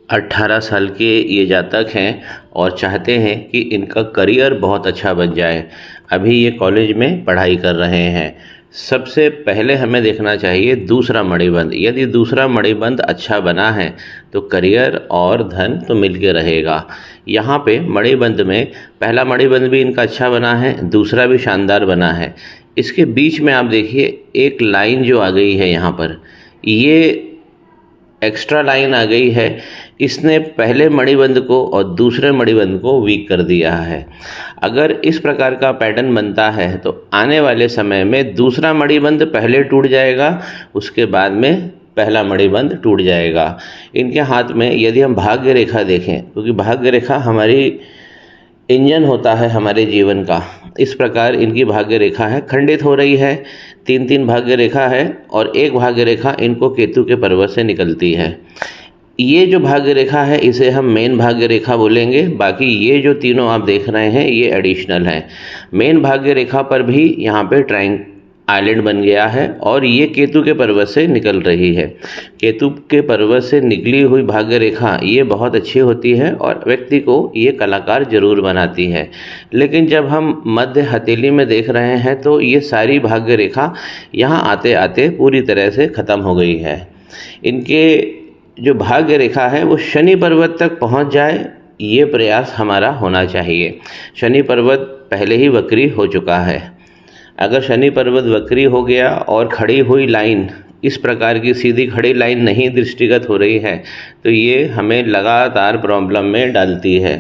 18 साल के ये जातक हैं और चाहते हैं कि इनका करियर बहुत अच्छा बन जाए। अभी ये कॉलेज में पढ़ाई कर रहे हैं। सबसे पहले हमें देखना चाहिए दूसरा मणिबंध। यदि दूसरा मणिबंध अच्छा बना है तो करियर और धन तो मिल के रहेगा। यहाँ पे मणिबंध में पहला मणिबंध भी इनका अच्छा बना है, दूसरा भी शानदार बना है। इसके बीच में आप देखिए एक लाइन जो आ गई है, यहाँ पर ये एक्स्ट्रा लाइन आ गई है। इसने पहले मणिबंध को और दूसरे मणिबंध को वीक कर दिया है। अगर इस प्रकार का पैटर्न बनता है तो आने वाले समय में दूसरा मणिबंध पहले टूट जाएगा, उसके बाद में पहला मणिबंध टूट जाएगा। इनके हाथ में यदि हम भाग्य रेखा देखें, क्योंकि भाग्य रेखा हमारी इंजन होता है हमारे जीवन का, इस प्रकार इनकी भाग्य रेखा है, खंडित हो रही है। 3 भाग्य रेखा है और एक भाग्य रेखा इनको केतु के पर्वत से निकलती है। ये जो भाग्य रेखा है इसे हम मेन भाग्य रेखा बोलेंगे। बाकी ये जो तीनों आप देख रहे हैं ये एडिशनल है। मेन भाग्य रेखा पर भी यहाँ पे ट्रायंगल आइलैंड बन गया है और ये केतु के पर्वत से निकल रही है। केतु के पर्वत से निकली हुई भाग्य रेखा ये बहुत अच्छी होती है और व्यक्ति को ये कलाकार जरूर बनाती है। लेकिन जब हम मध्य हथेली में देख रहे हैं तो ये सारी भाग्य रेखा यहाँ आते आते पूरी तरह से ख़त्म हो गई है। इनके जो भाग्य रेखा है वो शनि पर्वत तक पहुँच जाए, ये प्रयास हमारा होना चाहिए। शनि पर्वत पहले ही वक्री हो चुका है। अगर शनि पर्वत वक्री हो गया और खड़ी हुई लाइन इस प्रकार की सीधी खड़ी लाइन नहीं दृष्टिगत हो रही है तो ये हमें लगातार प्रॉब्लम में डालती है।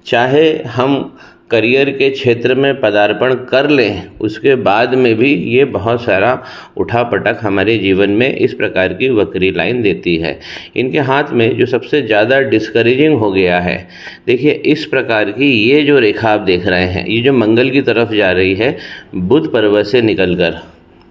चाहे हम करियर के क्षेत्र में पदार्पण कर लें, उसके बाद में भी ये बहुत सारा उठापटक हमारे जीवन में इस प्रकार की वक्री लाइन देती है। इनके हाथ में जो सबसे ज़्यादा डिस्करेजिंग हो गया है, देखिए इस प्रकार की ये जो रेखा आप देख रहे हैं, ये जो मंगल की तरफ जा रही है बुध पर्वत से निकलकर,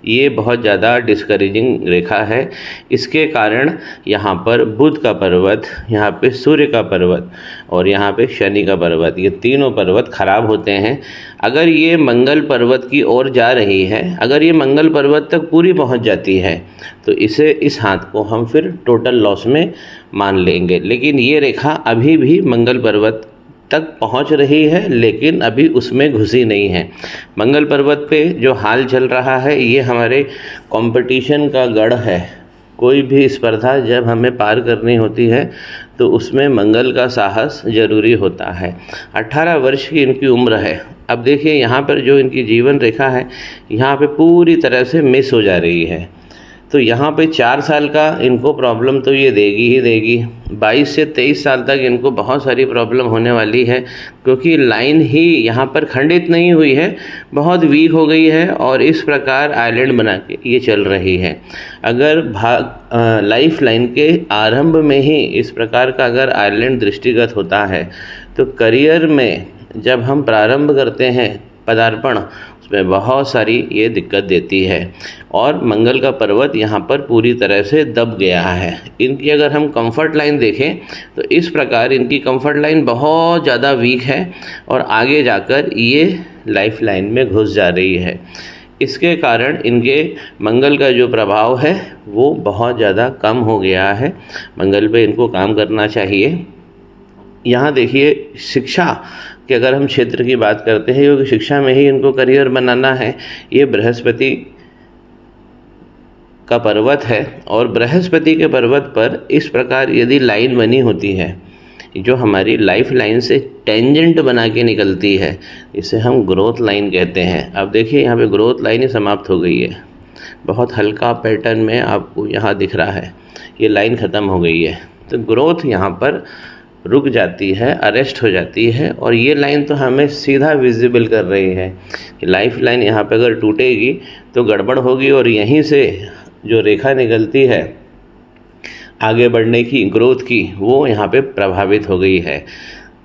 ये बहुत ज़्यादा डिस्करेजिंग रेखा है। इसके कारण यहाँ पर बुध का पर्वत, यहाँ पे सूर्य का पर्वत और यहाँ पे शनि का पर्वत, ये तीनों पर्वत खराब होते हैं। अगर ये मंगल पर्वत की ओर जा रही है, अगर ये मंगल पर्वत तक पूरी पहुँच जाती है तो इस हाथ को हम फिर टोटल लॉस में मान लेंगे। लेकिन ये रेखा अभी भी मंगल पर्वत तक पहुंच रही है, लेकिन अभी उसमें घुसी नहीं है। मंगल पर्वत पे जो हाल चल रहा है ये हमारे कंपटीशन का गढ़ है। कोई भी स्पर्धा जब हमें पार करनी होती है तो उसमें मंगल का साहस जरूरी होता है। 18 वर्ष की इनकी उम्र है। अब देखिए यहाँ पर जो इनकी जीवन रेखा है यहाँ पे पूरी तरह से मिस हो जा रही है। तो यहाँ पे 4 साल का इनको प्रॉब्लम तो ये देगी ही देगी। 22 से 23 साल तक इनको बहुत सारी प्रॉब्लम होने वाली है, क्योंकि लाइन ही यहाँ पर खंडित नहीं हुई है, बहुत वीक हो गई है और इस प्रकार आइलैंड बना के ये चल रही है। अगर लाइफ लाइन के आरंभ में ही इस प्रकार का अगर आइलैंड दृष्टिगत होता है तो करियर में जब हम प्रारंभ करते हैं पदार्पण, उसमें बहुत सारी ये दिक्कत देती है। और मंगल का पर्वत यहाँ पर पूरी तरह से दब गया है। इनकी अगर हम कंफर्ट लाइन देखें तो इस प्रकार इनकी कंफर्ट लाइन बहुत ज़्यादा वीक है और आगे जाकर ये लाइफ लाइन में घुस जा रही है। इसके कारण इनके मंगल का जो प्रभाव है वो बहुत ज़्यादा कम हो गया है। मंगल पे इनको काम करना चाहिए। यहाँ देखिए शिक्षा कि अगर हम क्षेत्र की बात करते हैं, क्योंकि शिक्षा में ही इनको करियर बनाना है। ये बृहस्पति का पर्वत है और बृहस्पति के पर्वत पर इस प्रकार यदि लाइन बनी होती है जो हमारी लाइफ लाइन से टेंजेंट बना के निकलती है, इसे हम ग्रोथ लाइन कहते हैं। अब देखिए यहाँ पे ग्रोथ लाइन ही समाप्त हो गई है। बहुत हल्का पैटर्न में आपको यहाँ दिख रहा है, ये लाइन ख़त्म हो गई है। तो ग्रोथ यहाँ पर रुक जाती है, अरेस्ट हो जाती है और ये लाइन तो हमें सीधा विजिबल कर रही है कि लाइफ लाइन यहाँ पे अगर टूटेगी तो गड़बड़ होगी और यहीं से जो रेखा निकलती है आगे बढ़ने की, ग्रोथ की, वो यहाँ पे प्रभावित हो गई है।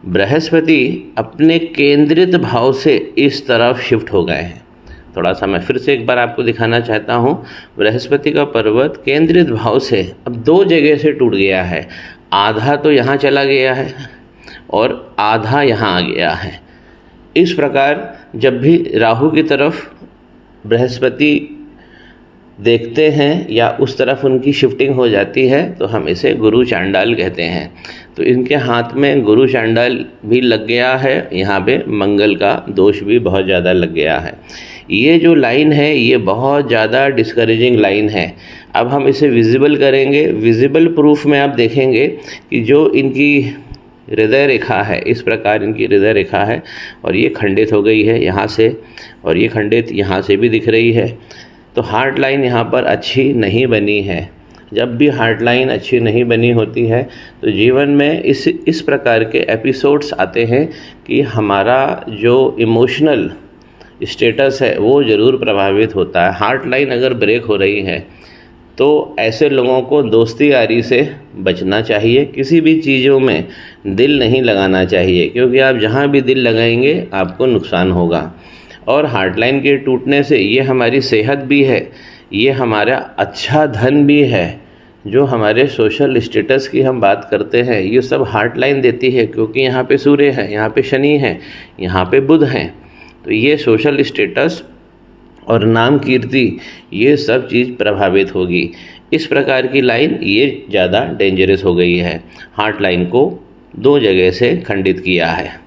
बृहस्पति अपने केंद्रित भाव से इस तरफ शिफ्ट हो गए हैं। थोड़ा सा मैं फिर से एक बार आपको दिखाना चाहता हूँ। बृहस्पति का पर्वत केंद्रित भाव से अब 2 जगह से टूट गया है। आधा तो यहाँ चला गया है और आधा यहाँ आ गया है। इस प्रकार जब भी राहु की तरफ बृहस्पति देखते हैं या उस तरफ उनकी शिफ्टिंग हो जाती है तो हम इसे गुरु चांडाल कहते हैं। तो इनके हाथ में गुरु चांडाल भी लग गया है, यहाँ पे मंगल का दोष भी बहुत ज़्यादा लग गया है। ये जो लाइन है ये बहुत ज़्यादा डिस्करेजिंग लाइन है। अब हम इसे विजिबल करेंगे। विजिबल प्रूफ में आप देखेंगे कि जो इनकी हृदय रेखा है, इस प्रकार इनकी हृदय रेखा है और ये खंडित हो गई है यहाँ से, और ये खंडित यहाँ से भी दिख रही है। तो हार्ट लाइन यहाँ पर अच्छी नहीं बनी है। जब भी हार्ट लाइन अच्छी नहीं बनी होती है तो जीवन में इस प्रकार के एपिसोड्स आते हैं कि हमारा जो इमोशनल स्टेटस है वो ज़रूर प्रभावित होता है। हार्ट लाइन अगर ब्रेक हो रही है तो ऐसे लोगों को दोस्ती यारी से बचना चाहिए। किसी भी चीज़ों में दिल नहीं लगाना चाहिए, क्योंकि आप जहाँ भी दिल लगाएंगे आपको नुकसान होगा। और हार्ट लाइन के टूटने से ये हमारी सेहत भी है, ये हमारा अच्छा धन भी है। जो हमारे सोशल स्टेटस की हम बात करते हैं ये सब हार्ट लाइन देती है, क्योंकि यहाँ पे सूर्य है, यहाँ पे शनि है, यहाँ पे बुध हैं। तो ये सोशल स्टेटस और नाम कीर्ति ये सब चीज़ प्रभावित होगी। इस प्रकार की लाइन ये ज़्यादा डेंजरस हो गई है। हार्ट लाइन को 2 जगह से खंडित किया है।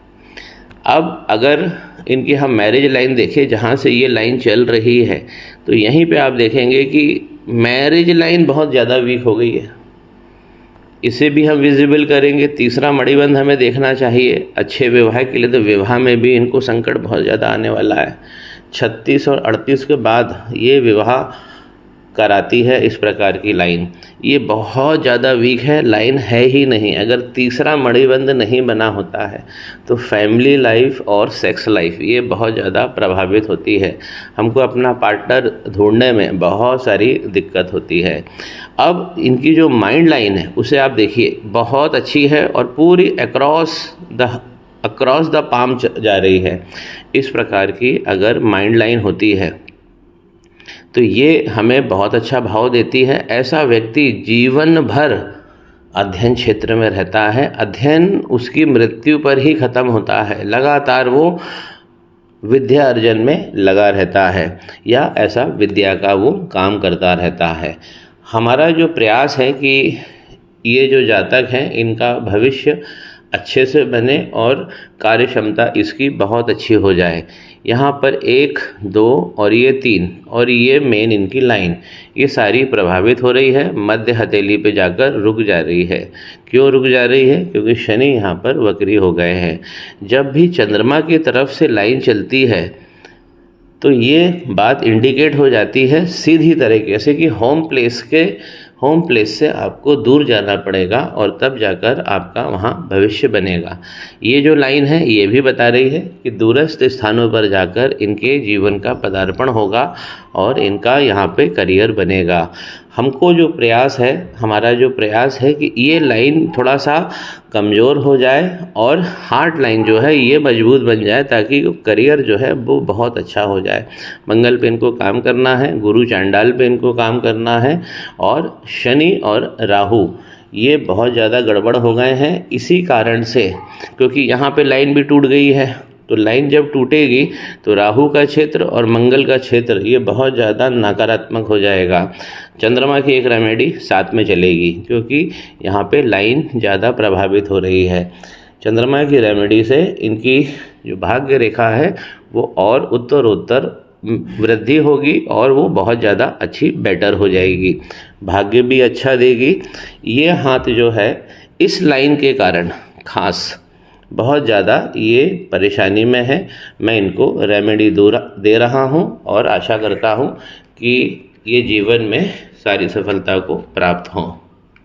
अब अगर इनकी हम मैरिज लाइन देखें जहाँ से ये लाइन चल रही है तो यहीं पे आप देखेंगे कि मैरिज लाइन बहुत ज़्यादा वीक हो गई है। इसे भी हम विजिबल करेंगे। तीसरा मणिबंध हमें देखना चाहिए अच्छे विवाह के लिए। तो विवाह में भी इनको संकट बहुत ज़्यादा आने वाला है। 36 और 38 के बाद ये विवाह कराती है इस प्रकार की लाइन। ये बहुत ज़्यादा वीक है, लाइन है ही नहीं। अगर तीसरा मणिबंध नहीं बना होता है तो फैमिली लाइफ और सेक्स लाइफ ये बहुत ज़्यादा प्रभावित होती है। हमको अपना पार्टनर ढूंढने में बहुत सारी दिक्कत होती है। अब इनकी जो माइंड लाइन है उसे आप देखिए, बहुत अच्छी है और पूरी अक्रॉस द पाम जा रही है। इस प्रकार की अगर माइंड लाइन होती है तो ये हमें बहुत अच्छा भाव देती है। ऐसा व्यक्ति जीवन भर अध्ययन क्षेत्र में रहता है। अध्ययन उसकी मृत्यु पर ही खत्म होता है। लगातार वो विद्या अर्जन में लगा रहता है या ऐसा विद्या का वो काम करता रहता है। हमारा जो प्रयास है कि ये जो जातक हैं इनका भविष्य अच्छे से बने और कार्य क्षमता इसकी बहुत अच्छी हो जाए। यहाँ पर 1, 2 और ये 3 और ये मेन इनकी लाइन ये सारी प्रभावित हो रही है। मध्य हथेली पे जाकर रुक जा रही है। क्यों रुक जा रही है? क्योंकि शनि यहाँ पर वक्री हो गए हैं। जब भी चंद्रमा की तरफ से लाइन चलती है तो ये बात इंडिकेट हो जाती है सीधी तरीके से कि होम प्लेस से आपको दूर जाना पड़ेगा और तब जाकर आपका वहाँ भविष्य बनेगा। ये जो लाइन है ये भी बता रही है कि दूरस्थ स्थानों पर जाकर इनके जीवन का पदार्पण होगा और इनका यहाँ पे करियर बनेगा। हमको जो प्रयास है, हमारा जो प्रयास है कि ये लाइन थोड़ा सा कमज़ोर हो जाए और हार्ट लाइन जो है ये मजबूत बन जाए, ताकि करियर जो है वो बहुत अच्छा हो जाए। मंगल पे इनको काम करना है, गुरु चांडाल पे इनको काम करना है, और शनि और राहु ये बहुत ज़्यादा गड़बड़ हो गए हैं इसी कारण से, क्योंकि यहाँ पे लाइन भी टूट गई है। तो लाइन जब टूटेगी तो राहु का क्षेत्र और मंगल का क्षेत्र ये बहुत ज़्यादा नकारात्मक हो जाएगा। चंद्रमा की एक रेमेडी साथ में चलेगी, क्योंकि यहाँ पे लाइन ज़्यादा प्रभावित हो रही है। चंद्रमा की रेमेडी से इनकी जो भाग्य रेखा है वो और उत्तरोत्तर वृद्धि होगी और वो बहुत ज़्यादा अच्छी बेटर हो जाएगी, भाग्य भी अच्छा देगी। ये हाथ जो है इस लाइन के कारण खास बहुत ज़्यादा ये परेशानी में है। मैं इनको रेमेडी दे रहा हूँ और आशा करता हूँ कि ये जीवन में सारी सफलता को प्राप्त हों।